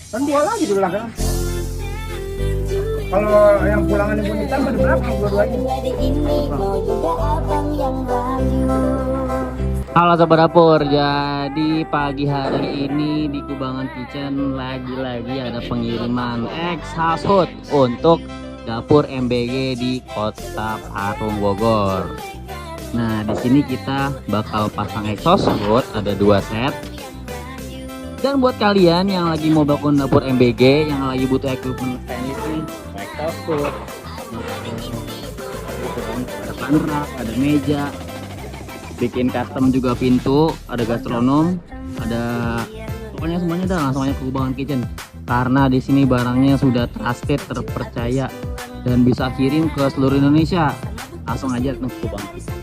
Kan dua lagi di belakang. Kalau yang pulangan ibu ditambah di belakang dua-duanya. Halo Sobat Dapur, jadi pagi hari ini di Kubangan Kitchen lagi-lagi ada pengiriman exhaust hood untuk dapur MBG di Kota Parung Bogor. Nah, di sini kita bakal pasang exhaust hood, ada 2 set. Dan buat kalian yang lagi mau bangun dapur MBG, yang lagi butuh equipment teknis nih, exhaust hood, ada panrak, ada meja, bikin custom juga pintu, ada gastronom, ada pokoknya semuanya dah, langsung aja ke Kubangan Kitchen karena di sini barangnya sudah trusted, terpercaya dan bisa kirim ke seluruh Indonesia. Langsung aja ke Kubangan Kitchen.